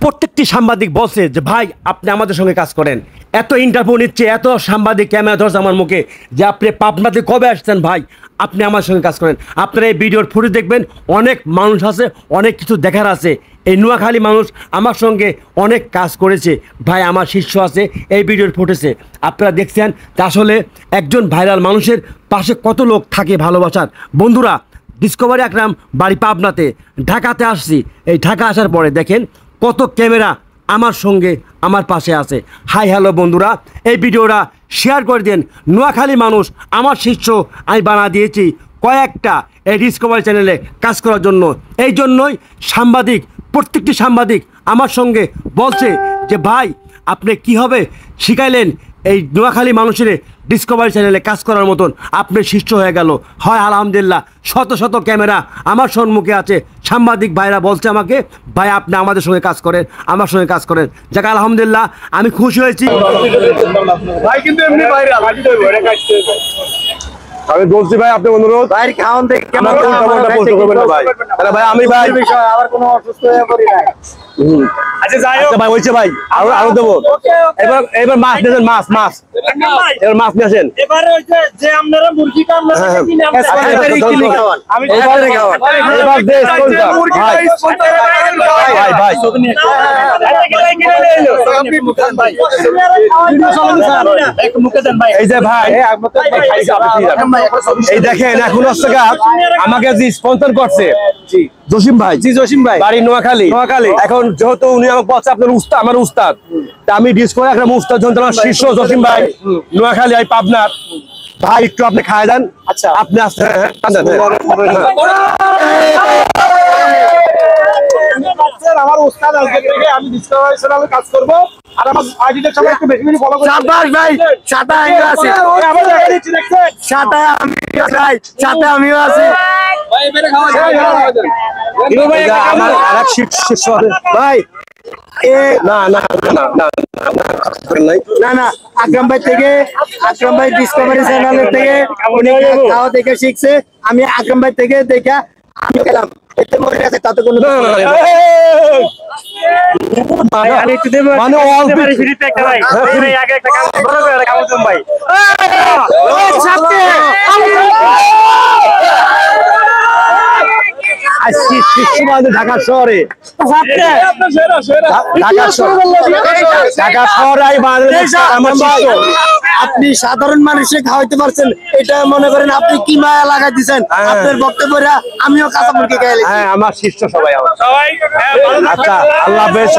প্রত্যেকটি সাংবাদিক বলছে যে ভাই আপনি আমাদের সঙ্গে কাজ করেন, এত ইন্টারভিউ নিচ্ছে, এত সাংবাদিক ক্যামেরা ধরছে আমার মুখে যে আপনি পাবনাতে কবে আসছেন ভাই, আপনি আমার সঙ্গে কাজ করেন। আপনারা এই ভিডিওর ফুটেজ দেখবেন, অনেক মানুষ আছে, অনেক কিছু দেখার আছে। এই নোয়াখালী মানুষ আমার সঙ্গে অনেক কাজ করেছে ভাই, আমার শিষ্য আছে এই ভিডিওর ফুটেজে আপনারা দেখছেন যে আসলে একজন ভাইরাল মানুষের পাশে কত লোক থাকে ভালোবাসার। বন্ধুরা, ডিসকভারি আকরাম বাড়ি পাবনাতে, ঢাকাতে আসছি। এই ঢাকা আসার পরে দেখেন কত ক্যামেরা আমার সঙ্গে আমার পাশে আছে। হাই হ্যালো বন্ধুরা, এই ভিডিওটা শেয়ার করে দেন। নোয়াখালী মানুষ আমার শিষ্য আমি বানা দিয়েছি কয়েকটা এই ডিসকভারি চ্যানেলে কাজ করার জন্য। এই জন্যই সাংবাদিক, প্রত্যেকটি সাংবাদিক আমার সঙ্গে বলছে যে ভাই আপনি কীভাবে শিখাইলেন এই নোয়াখালী মানুষের ডিসকভারি চ্যানেলে কাজ করার মতন, আপনি শিষ্য হয়ে গেল। হয় আলহামদুলিল্লাহ, শত শত ক্যামেরা আমার সম্মুখে আছে। সাংবাদিক ভাইরা বলছে আমাকে ভাই আপনি আমাদের সঙ্গে কাজ করেন, আমার সঙ্গে কাজ করেন। যাক আলহামদুলিল্লাহ, আমি খুশি হয়েছি। ভাই কিন্তু এমনি ভাইরাল আমি বলছি ভাই, আপনি অনুরোধ ভাই খাওয়ান দেখে ভাই আমি ভাই আবার কোনো অসুস্থ হয়ে পড়ি নাই। আচ্ছা যাই হোক ভাই, হইছে ভাই, আরো দেবো। এবার মাছ নিয়েছেন, মাছ এবার মাছ নিয়েছেন। এবার হইছে যে আপনারা মুরগি আপনারা কিনে খাওয়ান, আমি এবারে খাওয়ান। এবার দে স্পন্সর ভাই ভাই আপনি মুকান ভাই এক মুকে দেন ভাই। এই যে ভাই এই দেখেন এখন হচ্ছে আমাকে যে স্পন্সর করছে জসিম ভাই, জি জসিম ভাই, বাড়ি নোয়াখালী। এখন যেহেতু উনি আমাকে বলছে আপনার উস্তাদ, আমার উস্তাদ, তা আমি ডিসকভারি আকরাম উস্তাদ যন্ত্রণার শীর্ষ জসিম ভাই নোয়াখালী আই পাবনার ভাই, একটু আপনি খায় দেন। আচ্ছা আপনি আসছেন আমার উস্তাদ, আজকে থেকে আমি ডিসকভারি চ্যানেলে কাজ করব। আর আমার আইডিটা সবাই একটু বেশি বেশি ফলো করুন। শাবাশ ভাই, সাদা আইডিয়া আছে, আবার দেখা দিচ্ছি দেখছেন, সাদা আমি ভাই, সাদা আমিও আছি ভাই। এবারে খাওয়া যায় আমার আরেক শিষ্য ভাই। না না না না না না আকরাম ভাই থেকে, আকরাম ভাই ডিসকভারি চ্যানেলের থেকে উনি খাওয়া দেখে শিখছে। আমি আকরাম ভাই থেকে দেখা আমি খেলাম, এতে মনে আছে তাতে কোনো ঢাকা শহরে আপনি সাধারণ মানুষে খাওয়াইতে পারছেন, এটা মনে করেন আপনি কি মায়া লাগাই দিচ্ছেন। আপনার বক্তব্যটা আমিও কাঁচা মুরগি খাইলে। হ্যাঁ আমার শিষ্য সবাই। আচ্ছা আল্লাহ হাফেজ।